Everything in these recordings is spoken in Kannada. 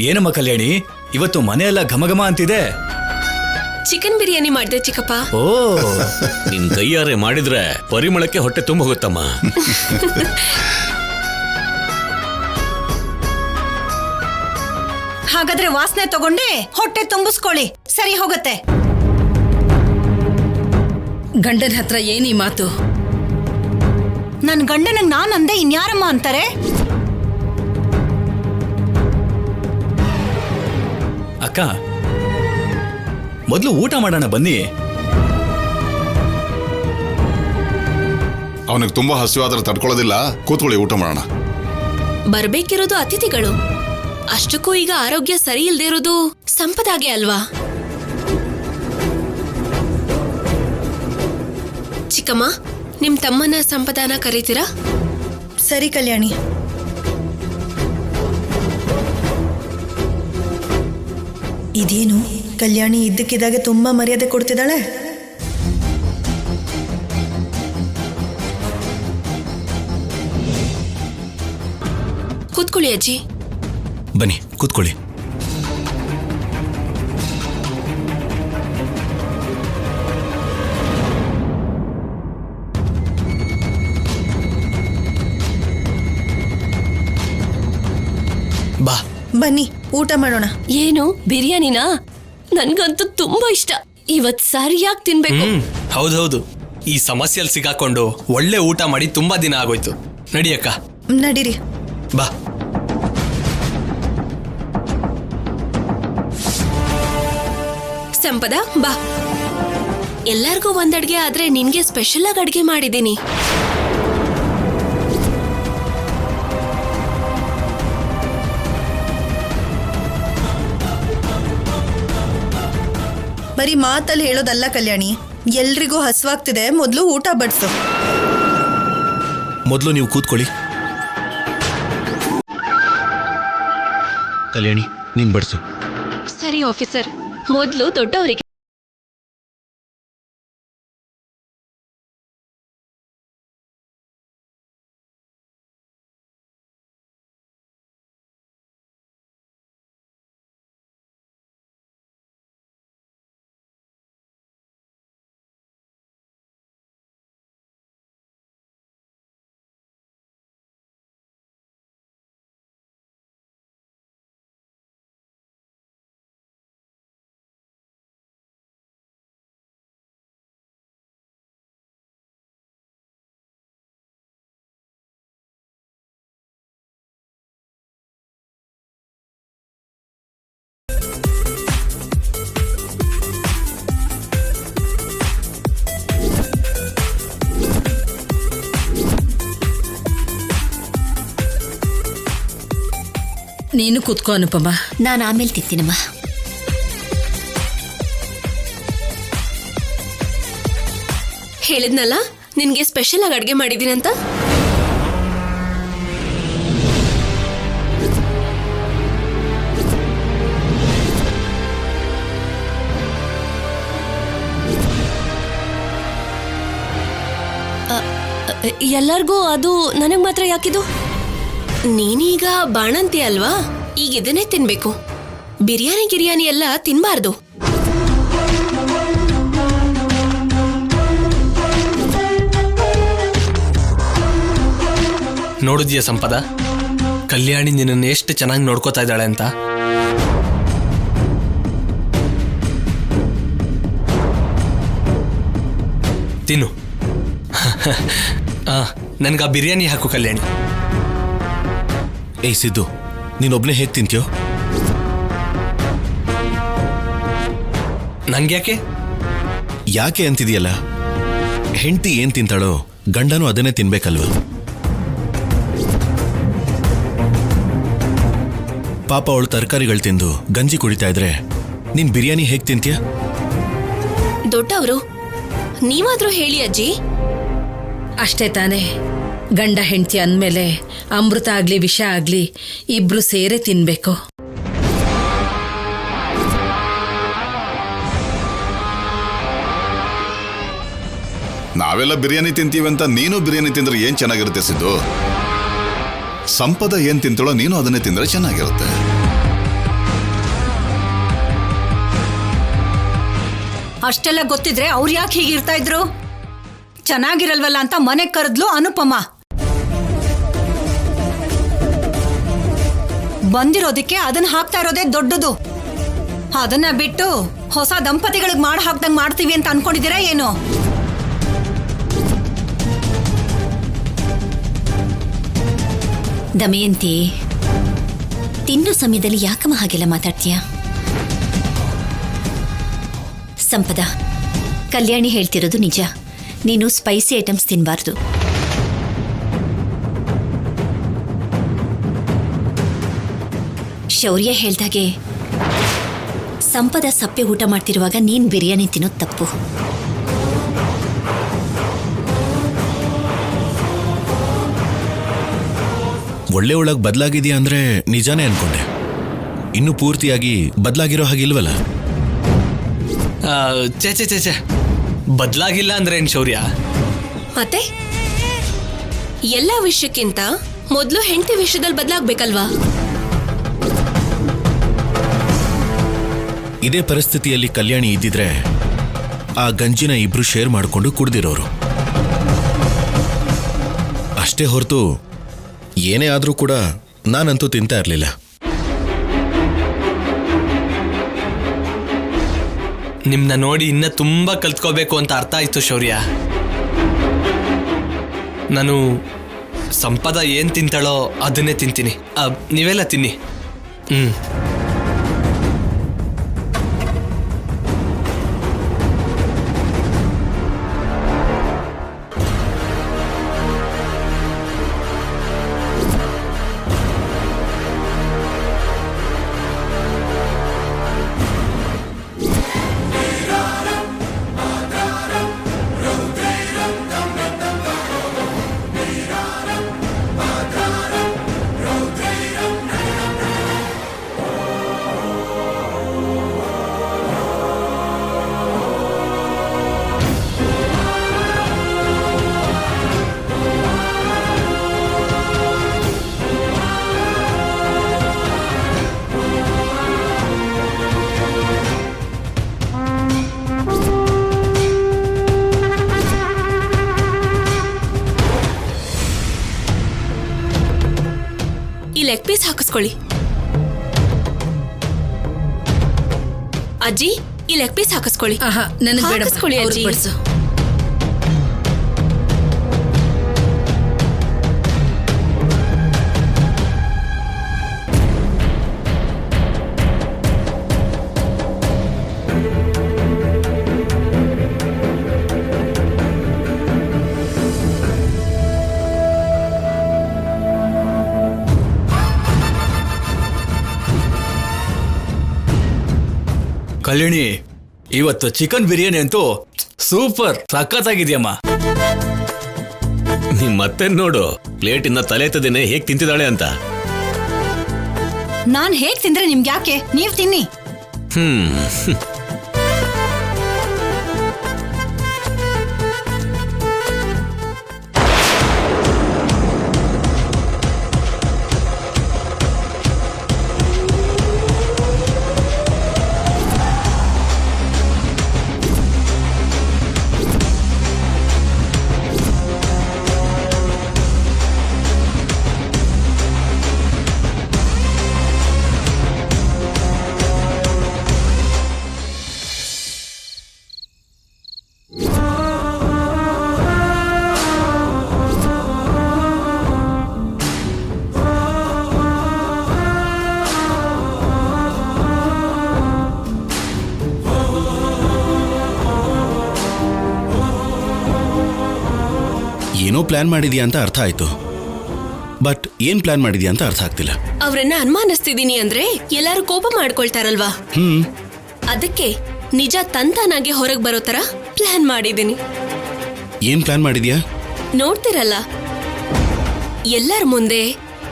ಏನಮ್ಮ ಕಲ್ಯಾಣಿ, ಇವತ್ತು ಮನೆಯೆಲ್ಲ ಘಮಘಮ ಅಂತಿದೆ. ಚಿಕನ್ ಬಿರಿಯಾನಿ ಮಾಡಿದೆ ಚಿಕ್ಕಪ್ಪ. ಓ, ನಿನ್ ಕೈಯಾರೆ ಮಾಡಿದ್ರೆ ಪರಿಮಳಕ್ಕೆ ಹೊಟ್ಟೆ ತುಂಬ ಹೋಗುತ್ತಮ್ಮ. ಹಾಗಾದ್ರೆ ವಾಸನೆ ತಗೊಂಡೆ ಹೊಟ್ಟೆ ತುಂಬಿಸ್ಕೊಳ್ಳಿ, ಸರಿ ಹೋಗತ್ತೆ. ಗಂಡನ ಹತ್ರ ಏನೀ ಮಾತು? ನನ್ ಗಂಡನಿಗೆ ನಾನ್ ಅಂದೆ, ಇನ್ಯಾರಮ್ಮ ಅಂತಾರೆ? ಅಕ್ಕ ಮೊದಲು ಊಟ ಮಾಡೋಣ ಬನ್ನಿ. ಅವನಿಗೆ ತುಂಬಾ ಹಸಿವಾದ್ರೆ ತಡ್ಕೊಳ್ಳೋದಿಲ್ಲ, ಕೂತ್ಕೊಳ್ಳಿ ಊಟ ಮಾಡೋಣ. ಬರ್ಬೇಕಿರೋದು ಅತಿಥಿಗಳು, ಅಷ್ಟಕ್ಕೂ ಈಗ ಆರೋಗ್ಯ ಸರಿ ಇಲ್ದೇ ಇರೋದು ಸಂಪದಾಗೆ ಅಲ್ವಾ? ಚಿಕ್ಕಮ್ಮ, ನಿಮ್ ತಮ್ಮನ ಸಂಪದಾನ ಕರೀತೀರಾ? ಸರಿ ಕಲ್ಯಾಣಿ. ಇದೇನು ಕಲ್ಯಾಣಿ ಇದ್ದಕ್ಕಿದ್ದಾಗೆ ತುಂಬಾ ಮರ್ಯಾದೆ ಕೊಡ್ತಿದ್ದಾಳೆ. ಕೂತ್ಕೊಳ್ಳಿ ಅಜ್ಜಿ. ಬನ್ನಿ ಕೂತ್ಕೊಳ್ಳಿ. ಬಾ ಬನ್ನಿ ಊಟ ಮಾಡೋಣ. ಏನು ಬಿರಿಯಾನಿನಾ? ನನ್ಗಂತೂ ತುಂಬಾ ಇಷ್ಟ. ಇವತ್ ಸರಿಯಾಗಿ ತಿನ್ಬೇಕು. ಹೌದೌದು, ಈ ಸಮಸ್ಯೆಯಲ್ಲಿ ಸಿಗಾಕೊಂಡು ಒಳ್ಳೆ ಊಟ ಮಾಡಿ ತುಂಬಾ ದಿನ ಆಗೋಯ್ತು. ನಡಿಯಕ್ಕ. ನಡೀರಿ. ಬಾ. ಸಂಪದ ಬಾ. ಎಲ್ಲಾರ್ಗೂ ಒಂದ್ ಅಡ್ಗೆ ಆದ್ರೆ ನಿನ್ಗೆ ಸ್ಪೆಷಲ್ ಆಗಿ ಅಡ್ಗೆ ಮಾಡಿದ್ದೀನಿ. ಬರೀ ಮಾತಲ್ಲಿ ಹೇಳೋದಲ್ಲ ಕಲ್ಯಾಣಿ, ಎಲ್ರಿಗೂ ಹಸುವಾಗ್ತಿದೆ, ಮೊದಲು ಊಟ ಬಡಿಸು. ಮೊದಲು ನೀವು ಕೂತ್ಕೊಳ್ಳಿ. ಕಲ್ಯಾಣಿ ನೀನ್ ಬಡಿಸು. ಸರಿ ಆಫೀಸರ್, ಮೊದಲು ದೊಡ್ಡವರಿಗೆ. ನೀನು ಕೂತ್ಕೋ ಅನುಪಮ. ನಾನು ಆಮೇಲೆ ತಿಂತೀನಮ್ಮ. ಹೇಳಿದ್ನಲ್ಲ ನಿನ್ಗೆ ಸ್ಪೆಷಲ್ ಆಗಿ ಅಡ್ಗೆ ಮಾಡಿದೀನಂತ. ಎಲ್ಲರಿಗೂ ಅದು ನನಗ್ ಮಾತ್ರ ಯಾಕಿದು? ನೀನೀಗ ಬಾಣಂತಿ ಅಲ್ವಾ, ಈಗ ಇದನ್ನೇ ತಿನ್ಬೇಕು. ಬಿರಿಯಾನಿ ಎಲ್ಲ ತಿನ್ಬಾರ್ದು. ನೋಡಿದ್ಯಾ ಸಂಪದ, ಕಲ್ಯಾಣಿ ನಿನ್ನನ್ನು ಎಷ್ಟು ಚೆನ್ನಾಗಿ ನೋಡ್ಕೋತಾ ಇದ್ದಾಳೆ ಅಂತ. ತಿನ್ನು. ನನ್ಗೆ ಆ ಬಿರಿಯಾನಿ ಹಾಕು ಕಲ್ಯಾಣಿ. ಏಯ್ ಸಿದ್ದು, ನೀನೊಬ್ನೇ ಹೇಗೆ ತಿಂತೀಯೋ? ನಂಗ್ಯಾಕೆ? ಯಾಕೆ ಅಂತಿದೆಯಲ್ಲ, ಹೆಂಡತಿ ಏನ್ ತಿಂತಾಳೋ ಗಂಡನೂ ಅದನ್ನೇ ತಿನ್ಬೇಕಲ್ವ? ಪಾಪ ಅವಳು ತರಕಾರಿಗಳು ತಿಂದು ಗಂಜಿ ಕುಡಿತಾ ಇದ್ರೆ ನೀನ್ ಬಿರಿಯಾನಿ ಹೇಗೆ ತಿಂತೀಯ? ದೊಡ್ಡವರು ನೀವಾದ್ರೂ ಹೇಳಿ ಅಜ್ಜಿ. ಅಷ್ಟೇ ತಾನೇ, ಗಂಡ ಹೆಂಡತಿ ಅಂದಮೇಲೆ ಅಮೃತ ಆಗ್ಲಿ ವಿಷ ಆಗ್ಲಿ ಇಬ್ರು ಸೇರೇ ತಿನ್ಬೇಕು. ನಾವೆಲ್ಲ ಬಿರಿಯಾನಿ ತಿಂತೀವಿ ಅಂತ ನೀನು ಬಿರಿಯಾನಿ ತಿಂದ್ರೆ ಏನ್ ಚೆನ್ನಾಗಿರುತ್ತೆ ಸಿದ್ದು? ಸಂಪದ ಏನ್ ತಿಂತಾಳೋ ನೀನು ಅದನ್ನೇ ತಿಂದ್ರೆ ಚೆನ್ನಾಗಿರುತ್ತೆ. ಅಷ್ಟೆಲ್ಲ ಗೊತ್ತಿದ್ರೆ ಅವ್ರು ಯಾಕೆ ಹೀಗಿರ್ತಾ ಇದ್ರು? ಚೆನ್ನಾಗಿರಲ್ವಲ್ಲ ಅಂತ ಮನೆಗೆ ಕರೆದ್ಲು ಅನುಪಮ. ಬಂದಿರೋದಕ್ಕೆ ಅದನ್ನ ಹಾಕ್ತಾ ಇರೋದೇ ದೊಡ್ಡದು. ಅದನ್ನ ಬಿಟ್ಟು ಹೊಸ ದಂಪತಿಗಳಿಗೆ ಮಾಡಿ ಹಾಕ್ದಂಗ್ ಮಾಡ್ತೀವಿ ಅಂತ ಅನ್ಕೊಂಡಿದ್ದೀರಾ ಏನು? ದಮಯಂತಿ, ತಿನ್ನೋ ಸಮಯದಲ್ಲಿ ಯಾಕಮ್ಮ ಹಾಗೆಲ್ಲ ಮಾತಾಡ್ತೀಯ? ಸಂಪದ, ಕಲ್ಯಾಣಿ ಹೇಳ್ತಿರೋದು ನಿಜ. ನೀನು ಸ್ಪೈಸಿ ಐಟಮ್ಸ್ ತಿನ್ನಬಾರ್ದು. ಶೌರ್ಯ ಹೇಳ್ದಾಗೆ ಸಂಪದ ಸಪ್ಪೆ ಊಟ ಮಾಡ್ತಿರುವಾಗ ನೀನು ಬಿರಿಯಾನಿ ತಿನ್ನೋದು ತಪ್ಪು. ಒಳ್ಳೆ ಒಳಗ್ ಬದಲಾಗಿದೆಯಾ ಅಂದ್ರೆ ನಿಜಾನೇ ಅನ್ಕೊಂಡೆ. ಇನ್ನು ಪೂರ್ತಿಯಾಗಿ ಬದಲಾಗಿರೋ ಹಾಗಿಲ್ವಲ್ಲ? ಚೇ ಚೇ ಚೇ ಚೇ ಬದಲಾಗಿಲ್ಲ ಅಂದ್ರೆ ಏನ್ ಶೌರ್ಯ? ಮತ್ತೆ ಎಲ್ಲ ವಿಷಯಕ್ಕಿಂತ ಮೊದಲು ಹೆಂಡತಿ ವಿಷಯದಲ್ಲಿ ಬದಲಾಗ್ಬೇಕಲ್ವಾ? ಇದೇ ಪರಿಸ್ಥಿತಿಯಲ್ಲಿ ಕಲ್ಯಾಣಿ ಇದ್ದಿದ್ರೆ ಆ ಗಂಜಿನ ಇಬ್ರು ಶೇರ್ ಮಾಡಿಕೊಂಡು ಕುಡ್ದಿರೋರು. ಅಷ್ಟೇ ಹೊರತು ಏನೇ ಆದ್ರೂ ಕೂಡ ನಾನಂತೂ ತಿಂತಾ ಇರಲಿಲ್ಲ. ನಿಮ್ನ ನೋಡಿ ಇನ್ನ ತುಂಬಾ ಕಲ್ತ್ಕೋಬೇಕು ಅಂತ ಅರ್ಥ ಆಯ್ತು ಶೌರ್ಯ. ನಾನು ಸಂಪದ ಏನ್ ತಿಂತಾಳೋ ಅದನ್ನೇ ತಿಂತೀನಿ. ನೀವೆಲ್ಲ ತಿನ್ನಿ. ಈ ಲೆಗ್ ಪೀಸ್ ಹಾಕಿಸ್ಕೊಳ್ಳಿ. ಅಜ್ಜಿ, ಈ ಲೆಗ್ ಪೀಸ್ ಹಾಕಿಸ್ಕೊಳ್ಳಿ. ನನಗೆ ಬೇಡ, ಹಾಕಿಸ್ಕೊಳ್ಳಿ ಅಜ್ಜಿ. ಬಡಿಸು. ಕಲ್ಯಾಣಿ, ಇವತ್ತು ಚಿಕನ್ ಬಿರಿಯಾನಿ ಅಂತೂ ಸೂಪರ್ ಸಖತ್ತಾಗಿದ್ಯಮ್ಮ. ನಿಮ್ ಮತ್ತೆ ನೋಡು, ಪ್ಲೇಟಿಂದ ತಲೆ ಎತ್ತದೇನೆ ಹೇಗ್ ತಿಂತಿದ್ದಾಳೆ ಅಂತ. ನಾನ್ ಹೇಗ್ ತಿಂದ್ರೆ ನಿಮ್ಗೆ ಯಾಕೆ? ನೀವ್ ತಿನ್ನಿ. ಏನೋ ಪ್ಲಾನ್ ಮಾಡಿದ್ಯಾ ಅಂತ ಅರ್ಥ ಆಯ್ತು, ಬಟ್ ಏನ್ ಪ್ಲಾನ್ ಮಾಡಿದ್ಯಾ ಅಂತ ಅರ್ಥ ಆಗ್ತಿಲ್ಲ. ಅವ್ರನ್ನ ಅನುಮಾನಿಸ್ತಿದೀನಿ ಅಂದ್ರೆ ಎಲ್ಲಾರು ಕೋಪ ಮಾಡ್ಕೊಳ್ತಾರಲ್ವಾ? ಅದಕ್ಕೆ ನಿಜ ತಂತಾನಾಗೆ ಹೊರಗೆ ಬರೋ ತರ ಪ್ಲಾನ್ ಮಾಡಿದೀನಿ. ಏನ್ ಪ್ಲಾನ್ ಮಾಡಿದ್ಯಾ? ನೋಡ್ತಿರಲ್ಲ, ಎಲ್ಲರ ಮುಂದೆ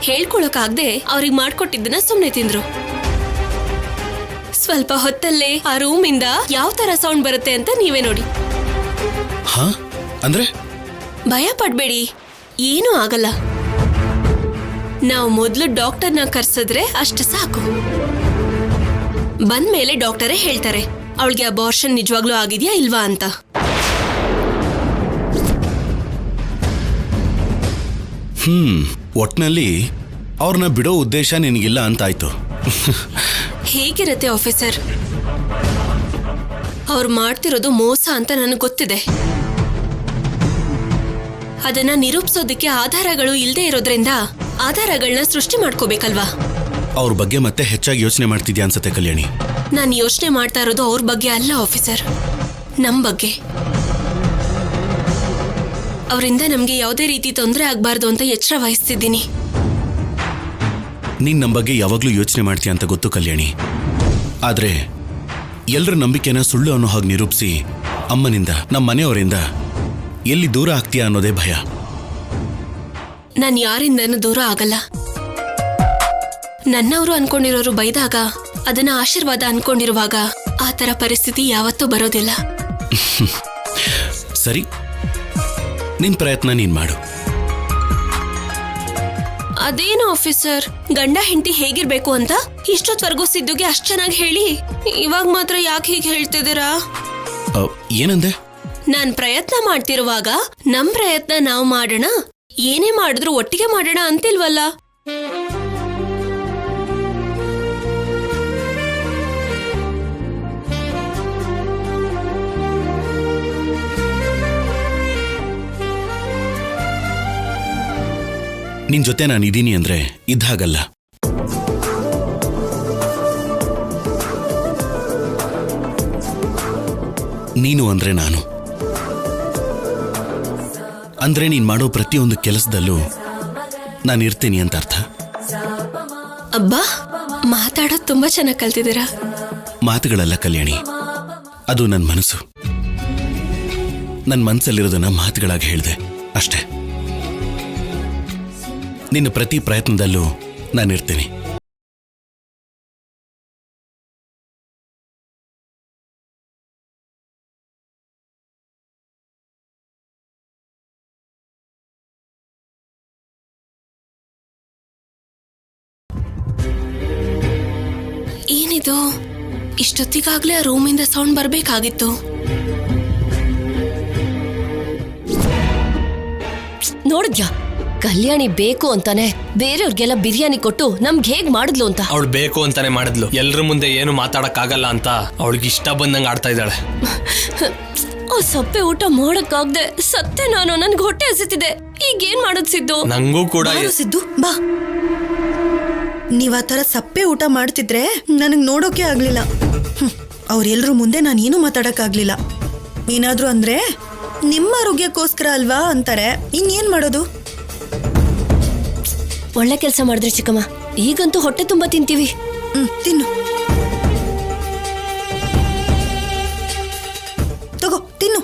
ಹೇಳ್ಕೊಳಕಾಗ್ದೆ ಅವ್ರಿಗೆ ಮಾಡ್ಕೊಟ್ಟಿದ್ದನ್ನ ಸುಮ್ನೆ ತಿಂದ್ರು. ಸ್ವಲ್ಪ ಹೊತ್ತಲ್ಲೇ ಆ ರೂಮಿಂದ ಯಾವ ತರ ಸೌಂಡ್ ಬರುತ್ತೆ ಅಂತ ನೀವೇ ನೋಡಿ. ಹಾ ಅಂದ್ರೆ? ಭಯ ಪಡ್ಬೇಡಿ, ಏನೂ ಆಗಲ್ಲ. ನಾವು ಮೊದಲು ಡಾಕ್ಟರ್ನ ಕರ್ಸಿದ್ರೆ ಅಷ್ಟು ಸಾಕು. ಬಂದ್ಮೇಲೆ ಡಾಕ್ಟರೇ ಹೇಳ್ತಾರೆ ಅವಳಿಗೆ ಅಬಾರ್ಷನ್ ನಿಜವಾಗ್ಲೂ ಆಗಿದ್ಯಾ ಇಲ್ವಾ ಅಂತ. ಒಟ್ನಲ್ಲಿ ಅವ್ರನ್ನ ಬಿಡೋ ಉದ್ದೇಶ ನಿನಗಿಲ್ಲ ಅಂತಾಯ್ತು. ಹೇಗಿರತ್ತೆ ಆಫೀಸರ್, ಅವ್ರು ಮಾಡ್ತಿರೋದು ಮೋಸ ಅಂತ ನನಗೆ ಗೊತ್ತಿದೆ. ಅದನ್ನ ನಿರೂಪಿಸೋದಕ್ಕೆ ಆಧಾರಗಳು ಇಲ್ಲದೆ ಇರೋದ್ರಿಂದ ಆಧಾರಗಳನ್ನ ಸೃಷ್ಟಿ ಮಾಡ್ಕೋಬೇಕಲ್ವಾ. ಅವ್ರ ಬಗ್ಗೆ ಮತ್ತೆ ಹೆಚ್ಚಾಗಿ ಯೋಚನೆ ಮಾಡ್ತಿದ್ಯಾ ಅನ್ಸತ್ತೆ ಕಲ್ಯಾಣಿ. ನಾನು ಯೋಚನೆ ಮಾಡ್ತಾ ಇರೋದು ಅವ್ರ ಬಗ್ಗೆ ಅಲ್ಲ ಆಫೀಸರ್, ನಮ್ ಬಗ್ಗೆ. ಅವರಿಂದ ನಮ್ಗೆ ಯಾವುದೇ ರೀತಿ ತೊಂದರೆ ಆಗ್ಬಾರ್ದು ಅಂತ ಎಚ್ಚರ ವಹಿಸ್ತಿದ್ದೀನಿ. ನೀನ್ ನಮ್ಮ ಬಗ್ಗೆ ಯಾವಾಗ್ಲೂ ಯೋಚನೆ ಮಾಡ್ತೀಯ ಅಂತ ಗೊತ್ತು ಕಲ್ಯಾಣಿ. ಆದ್ರೆ ಎಲ್ರ ನಂಬಿಕೆನ ಸುಳ್ಳು ಅನ್ನೋ ಹಾಗೆ ನಿರೂಪಿಸಿ ಅಮ್ಮನಿಂದ, ನಮ್ಮ ಮನೆಯವರಿಂದ ಎಲ್ಲಿ ದೂರ ಆಗ್ತೀಯಾ ಅನ್ನೋದೇ ಭಯ. ನಾನು ಯಾರಿಂದನೂ ದೂರ ಆಗಲ್ಲ. ನನ್ನವರು ಅನ್ಕೊಂಡಿರೋರು ಬೈದಾಗ ಅದನ್ನ ಆಶೀರ್ವಾದ ಅನ್ಕೊಂಡಿರುವಾಗ ಆ ತರ ಪರಿಸ್ಥಿತಿ ಯಾವತ್ತೂ ಬರೋದಿಲ್ಲ. ಸರಿ, ನಿನ್ ಪ್ರಯತ್ನ ನೀನ್ ಮಾಡು. ಅದೇನು ಆಫೀಸರ್, ಗಂಡ ಹೆಂಡತಿ ಹೇಗಿರ್ಬೇಕು ಅಂತ ಇಷ್ಟೊತ್ವರೆಗೂ ಸಿದ್ದುಗೆ ಅಷ್ಟ್ ಚೆನ್ನಾಗಿ ಹೇಳಿ ಇವಾಗ ಮಾತ್ರ ಯಾಕೆ ಹೀಗೆ ಹೇಳ್ತಿದ್ದೀರಾ? ಏನಂದೆ? ನಾನ್ ಪ್ರಯತ್ನ ಮಾಡ್ತಿರುವಾಗ ನಮ್ ಪ್ರಯತ್ನ ನಾವು ಮಾಡೋಣ, ಏನೇ ಮಾಡಿದ್ರು ಒಟ್ಟಿಗೆ ಮಾಡೋಣ ಅಂತಿಲ್ವಲ್ಲ. ನಿನ್ ಜೊತೆ ನಾನು ಇದೀನಿ ಅಂದ್ರೆ ಇದ್ದಾಗಲ್ಲ. ನೀನು ಅಂದ್ರೆ ನಾನು. ಅಂದ್ರೆ ನೀನ್ ಮಾಡೋ ಪ್ರತಿಯೊಂದು ಕೆಲಸದಲ್ಲೂ ನಾನು ಇರ್ತೀನಿ ಅಂತ ಅರ್ಥ. ಅಬ್ಬಾ, ಮಾತಾಡೋದು ತುಂಬಾ ಚೆನ್ನಾಗಿ ಕಲ್ತಿದ್ದೀರಾ. ಮಾತುಗಳಲ್ಲ ಕಲ್ಯಾಣಿ, ಅದು ನನ್ನ ಮನಸ್ಸು. ನನ್ನ ಮನಸ್ಸಲ್ಲಿರೋದನ್ನ ಮಾತುಗಳಾಗಿ ಹೇಳಿದೆ ಅಷ್ಟೇ. ನಿನ್ನ ಪ್ರತಿ ಪ್ರಯತ್ನದಲ್ಲೂ ನಾನಿರ್ತೀನಿ. ಏನಿದು, ಇಷ್ಟೊತ್ತಿಗಾಗ್ಲೇ ಆ ರೂಮಿಂದ ಸೌಂಡ್ ಬರ್ಬೇಕಾಗಿತ್ತು. ನೋಡಿದ್ಯಾ, ಕಲ್ಯಾಣಿ ಬೇಕು ಅಂತಾನೆ ಬೇರೆಯವ್ರಿಗೆಲ್ಲ ಬಿರಿಯಾನಿ ಕೊಟ್ಟು ನಮ್ಗೆ ಹೇಗ್ ಮಾಡಿದ್ಲು ಅಂತ. ಅವಳು ಬೇಕು ಅಂತಾನೆ ಮಾಡಿದ್ಲು. ಎಲ್ರ ಮುಂದೆ ಏನು ಮಾತಾಡಕ್ ಆಗಲ್ಲ ಅಂತ ಅವಳಿಗೆ ಇಷ್ಟ ಬಂದಂಗ ಆಡ್ತಾ ಇದ್ದಾಳೆ. ಆ ಸಪ್ಪೆ ಊಟ ಮಾಡಕ್ಕಾಗ್ದೆ ಸತ್ತೆ ನಾನು. ನನ್ಗೆ ಹೊಟ್ಟೆ ಹಸಿತಿದೆ. ಈಗ ಏನ್ ಮಾಡೋದ್ ಸಿದ್ದು? ನಂಗೂ ಕೂಡ ಸಿದ್ದು ಬಾ. ನೀವ್ ಆ ತರ ಸಪ್ಪೆ ಊಟ ಮಾಡ್ತಿದ್ರೆ ನನಗ್ ನೋಡೋಕೆ ಆಗ್ಲಿಲ್ಲ. ಅವ್ರೆಲ್ರೂ ಮುಂದೆ ನಾನು ಏನು ಮಾತಾಡಕ್ಕಾಗ್ಲಿಲ್ಲ. ಏನಾದ್ರು ಅಂದ್ರೆ ನಿಮ್ಮ ಆರೋಗ್ಯಕ್ಕೋಸ್ಕರ ಅಲ್ವಾ ಅಂತಾರೆ. ಇನ್ನೇನ್ ಮಾಡೋದು? ಒಳ್ಳೆ ಕೆಲಸ ಮಾಡಿದ್ರೆ ಚಿಕ್ಕಮ್ಮ. ಈಗಂತೂ ಹೊಟ್ಟೆ ತುಂಬಾ ತಿಂತೀವಿ. ತಿನ್ನು, ತಗೋ ತಿನ್ನು.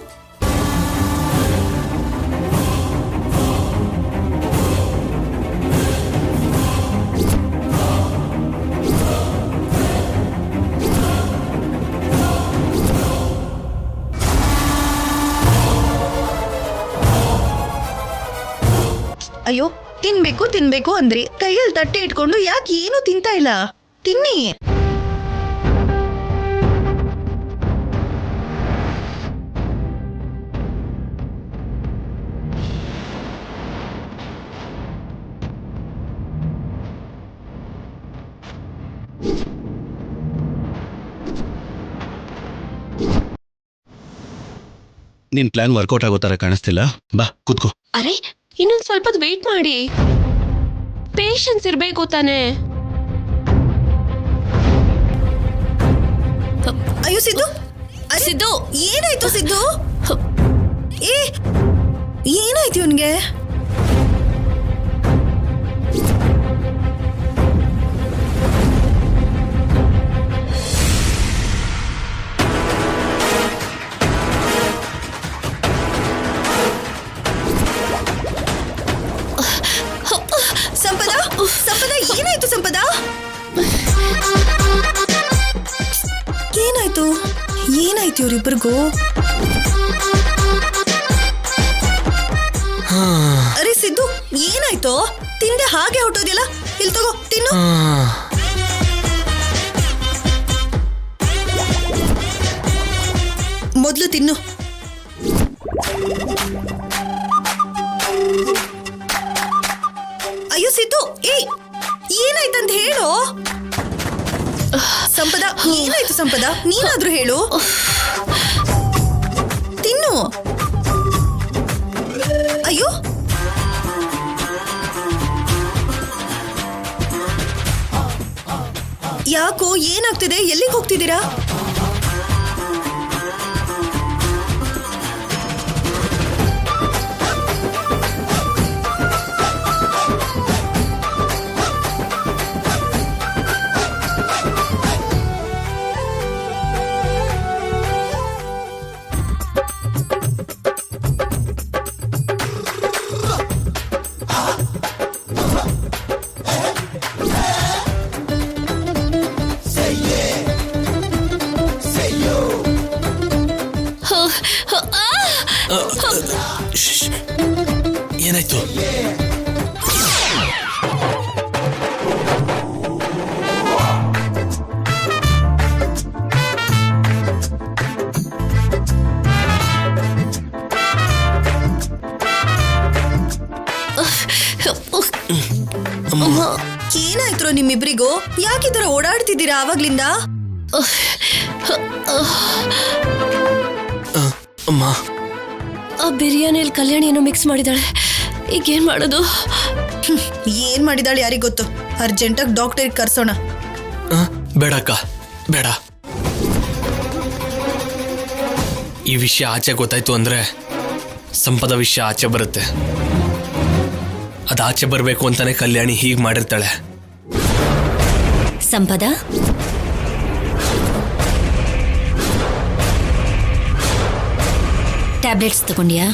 ಅಯ್ಯೋ, ತಿನ್ಬೇಕು ತಿನ್ಬೇಕು ಅಂದ್ರಿ, ಕೈಯಲ್ಲಿ ತಟ್ಟೆ ಇಟ್ಕೊಂಡು ಯಾಕೆ ಏನು ತಿಂತಾ ಇಲ್ಲ? ತಿನ್ನಿ. ನಿನ್ ಪ್ಲಾನ್ ವರ್ಕೌಟ್ ಆಗೋ ತರ ಕಾಣಿಸ್ತಿಲ್ಲ. ಬಾ ಕೂತ್ಕೋ. ಅರೆ, ಇನ್ನೊಂದ್ ಸ್ವಲ್ಪ ವೇಟ್ ಮಾಡಿ. ಪೇಷನ್ಸ್ ಇರ್ಬೇಕು ತಾನೆ. ಅಯ್ಯೋ ಸಿದ್ದು, ಸಿದ್ದು ಏನಾಯ್ತು ಸಿದ್ದು? ಏನಾಯ್ತು ಇವನ್ಗೆ? ಸಂಪದ, ಸಂಪದ ಏನಾಯ್ತು? ಸಂಪದ ಏನಾಯ್ತು? ಏನಾಯ್ತು ಇವ್ರಿಬ್ಬರಿಗೂ? ಅರೆ ಸಿದ್ದು, ಏನಾಯ್ತು? ತಿಂದೆ ಹಾಗೆ ಹೊಟ್ಟೋದಿಲ್ಲ. ಇಲ್ಲಿ ತಗೋ ತಿನ್ನು. ಮೊದಲು ತಿನ್ನು. ಅಯ್ಯೋ ಸಿದ್ದು, ಏಯ್ ಏನಾಯ್ತಂತ ಹೇಳು. ಸಂಪದ, ಏನಾಯ್ತು ಸಂಪದ? ನೀನಾದ್ರೂ ಹೇಳು. ತಿನ್ನು. ಅಯ್ಯೋ ಯಾಕೋ, ಏನಾಗ್ತಿದೆ? ಎಲ್ಲಿಗೆ ಹೋಗ್ತಿದ್ದೀರಾ? ಏನಾಯ್ತು? ಏನಾಯ್ತು ನಿಮ್ಮಿಬ್ರಿಗೂ? ಯಾಕಿತರ ಓಡಾಡ್ತಿದ್ದೀರಾ ಆವಾಗ್ಲಿಂದ? ಅಮ್ಮ, ಆ ಬಿರಿಯಾನಿಯಲ್ಲಿ ಕಲ್ಯಾಣಿ ಏನೋ ಮಿಕ್ಸ್ ಮಾಡಿದಾಳೆ. ಈಗೇನ್ ಮಾಡೋದು? ಏನ್ ಮಾಡಿದಾಳೆ ಯಾರಿಗ್ ಗೊತ್ತು. ಅರ್ಜೆಂಟಾಗಿ ಡಾಕ್ಟರ್ಗೆ ಕರ್ಸೋಣ. ಬೇಡಕ್ಕ, ಬೇಡ. ಈ ವಿಷಯ ಆಚೆ ಗೊತ್ತಾಯ್ತು ಅಂದ್ರೆ ಸಂಪದ ವಿಷಯ ಆಚೆ ಬರುತ್ತೆ. ಅದು ಆಚೆ ಬರಬೇಕು ಅಂತಾನೆ ಕಲ್ಯಾಣಿ ಹೀಗೆ ಮಾಡಿರ್ತಾಳೆ. ಸಂಪದ, ಟ್ಯಾಬ್ಲೆಟ್ಸ್ ತಗೊಂಡ್ಯಾ?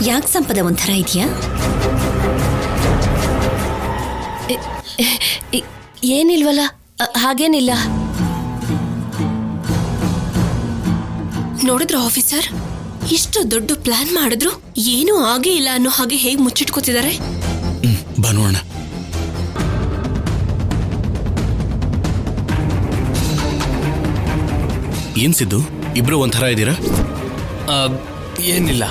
ಯಾಕೆ ಸಂಪದ ಒಂಥರ ಇದೆಯಾ? ಏನಿಲ್ವಲ್ಲ, ಹಾಗೇನಿಲ್ಲ. ನೋಡಿದ್ರ ಆಫೀಸರ್, ಇಷ್ಟು ದೊಡ್ಡ ಪ್ಲಾನ್ ಮಾಡಿದ್ರು ಏನೂ ಆಗೇ ಇಲ್ಲ ಅನ್ನೋ ಹಾಗೆ ಹೇಗೆ ಮುಚ್ಚಿಟ್ಕೋತಿದ್ದಾರೆ. ಬಾ ನೋಡೋಣ. ಏನ್ ಸಿದ್ದು, ಇಬ್ರು ಒಂಥರ ಇದ್ದೀರಾ? ಏನಿಲ್ಲ.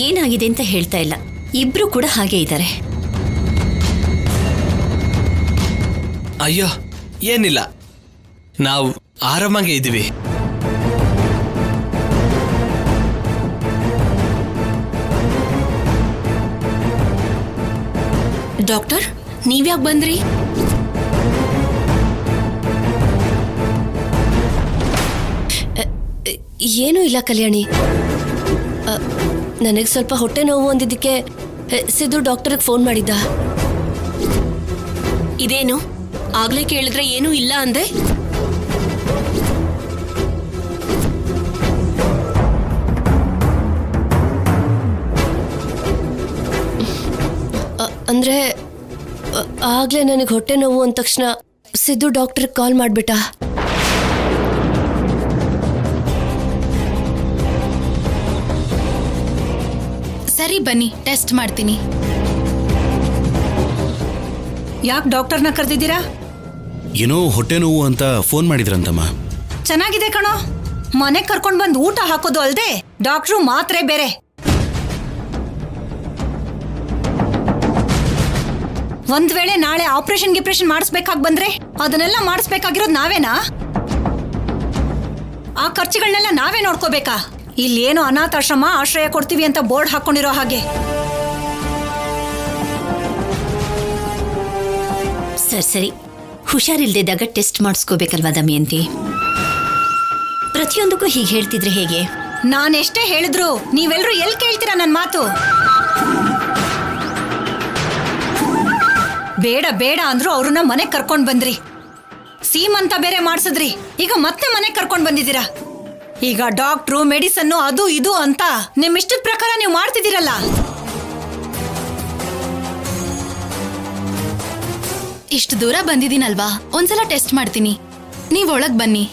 ಏನಾಗಿದೆ ಅಂತ ಹೇಳ್ತಾ ಇಲ್ಲ, ಇಬ್ರು ಕೂಡ ಹಾಗೆ ಇದ್ದಾರೆ. ಅಯ್ಯೋ, ಏನಿಲ್ಲ, ನಾವು ಆರಾಮಾಗೆ ಇದ್ದೀವಿ. ಡಾಕ್ಟರ್, ನೀವ್ಯಾಕೆ ಬಂದ್ರಿ? ಏನೂ ಇಲ್ಲ ಕಲ್ಯಾಣಿ, ನನಗೆ ಸ್ವಲ್ಪ ಹೊಟ್ಟೆ ನೋವು ಅಂದಿದ್ದಕ್ಕೆ ಸಿದ್ದು ಡಾಕ್ಟರ್ಗೆ ಫೋನ್ ಮಾಡಿದ್ದ. ಇದೇನು ಆಗ್ಲೇ ಕೇಳಿದ್ರೆ ಏನೂ ಇಲ್ಲ ಅಂದೆ? ಅಂದ್ರೆ ಆಗ್ಲೇ ನನಗೆ ಹೊಟ್ಟೆ ನೋವು ಅಂದ ತಕ್ಷಣ ಸಿದ್ದು ಡಾಕ್ಟರ್ಗೆ ಕಾಲ್ ಮಾಡ್ಬಿಟ್ಟ. ಸರಿ ಬನ್ನಿ, ಟೆಸ್ಟ್ ಮಾಡ್ತೀನಿ. ಯಾಕೆ ಡಾಕ್ಟರ್ನ ಕರೆದಿದ್ದೀರಾ? ಏನೋ ಹೊಟ್ಟೆ ನೋವು ಅಂತ ಫೋನ್ ಮಾಡಿದ್ರಂತಮ್ಮ. ಚೆನ್ನಾಗಿದೆ ಕಣೋ, ಮನೆಗೆ ಕರ್ಕೊಂಡು ಬಂದು ಊಟ ಹಾಕೋದು ಅಲ್ದೆ ಡಾಕ್ಟ್ರು ಮಾತ್ರೆ ಬೇರೆ. ಒಂದ್ ವೇಳೆ ನಾಳೆ ಆಪರೇಷನ್ ಮಾಡಿಸ್ಬೇಕಾಗಿ ಬಂದ್ರೆ ಅದನ್ನೆಲ್ಲ ಮಾಡಿಸ್ಬೇಕಾಗಿರೋದು ನಾವೇನಾ? ಆ ಖರ್ಚುಗಳನ್ನೆಲ್ಲ ನಾವೇ ನೋಡ್ಕೋಬೇಕಾ? ಇಲ್ಲೇನು ಅನಾಥಾಶ್ರಮ ಆಶ್ರಯ ಕೊಡ್ತೀವಿ ಅಂತ ಬೋರ್ಡ್ ಹಾಕೊಂಡಿರೋ ಹಾಗೆ. ಸರಿ, ಹುಷಾರಿಲ್ದಿದ್ದಾಗ ಟೆಸ್ಟ್ ಮಾಡಿಸ್ಕೋಬೇಕಲ್ವಾ ದಮಯಂತಿ? ಪ್ರತಿಯೊಂದಕ್ಕೂ ಹೀಗೆ ಹೇಳ್ತಿದ್ರೆ ಹೇಗೆ? ನಾನೆಷ್ಟೇ ಹೇಳಿದ್ರು ನೀವೆಲ್ಲರೂ ಎಲ್ಲಿ ಕೇಳ್ತೀರಾ ನನ್ನ ಮಾತು? ಬೇಡ ಬೇಡ ಅಂದ್ರು ಅವ್ರನ್ನ ಮನೆಗೆ ಕರ್ಕೊಂಡು ಬಂದ್ರಿ. ಸೀಮಂತ ಬೇರೆ ಮಾಡಿಸಿದ್ರಿ, ಈಗ ಮತ್ತೆ ಮನೆಗೆ ಕರ್ಕೊಂಡು ಬಂದಿದ್ದೀರಾ. ಈಗ ಡಾಕ್ಟ್ರು, ಮೆಡಿಸನ್ನು, ಅದು ಇದು ಅಂತ ನಿಮ್ಮ ಇಷ್ಟದ ಪ್ರಕಾರ ನೀವು ಮಾಡ್ತಿದ್ದೀರಲ್ಲ. ಇಷ್ಟು ದೂರ ಬಂದಿದ್ದೀನಲ್ವಾ, ಒಂದ್ಸಲ ಟೆಸ್ಟ್ ಮಾಡ್ತೀನಿ. ನೀವ್ ಒಳಗ್ ಬನ್ನಿ.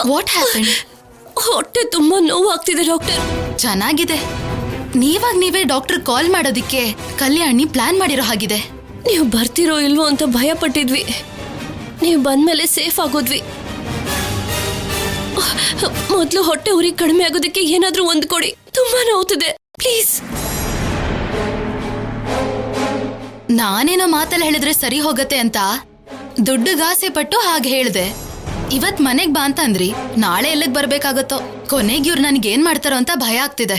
What happen? ಹೊಟ್ಟೆ ತುಂಬಾ ನೋವಾಗ್ತಿದೆ ಡಾಕ್ಟರ್. ಚೆನ್ನಾಗಿದೆ. ನೀವೇ ಡಾಕ್ಟರ್ ಕಾಲ್ ಮಾಡೋದಿಕ್ಕೆ ಕಲ್ಯಾಣಿ ಪ್ಲಾನ್ ಮಾಡಿರೋ ಹಾಗಿದೆ. ನೀವು ಬರ್ತಿರೋ ಇಲ್ವೋ ಅಂತ ಭಯ ಪಟ್ಟಿದ್ವಿ. ನೀವು ಬಂದ್ಮೇಲೆ ಸೇಫ್ ಆಗೋದ್ವಿ. ಮೊದ್ಲು ಹೊಟ್ಟೆ ಉರಿ ಕಡಿಮೆ ಆಗೋದಕ್ಕೆ ಏನಾದ್ರೂ ಒಂದು ಕೊಡಿ. ತುಂಬಾ ನೋವುತ್ತಿದೆ, ಪ್ಲೀಸ್. ನಾನೇನೋ ಮಾತಲ್ಲಿ ಹೇಳಿದ್ರೆ ಸರಿ ಹೋಗತ್ತೆ ಅಂತ ದುಡ್ಡುಗಾಸೆ ಪಟ್ಟು ಹಾಗೆ ಹೇಳ್ದೆ. ಇವತ್ ಮನೆಗ್ ಬಾ ಅಂತ ಅಂದ್ರಿ, ನಾಳೆ ಎಲ್ಲಿಗ್ ಬರ್ಬೇಕಾಗತ್ತೋ. ಕೊನೆಗೆ ಇವ್ರು ನನ್ಗೇನ್ ಮಾಡ್ತಾರೋ ಅಂತ ಭಯ ಆಗ್ತಿದೆ.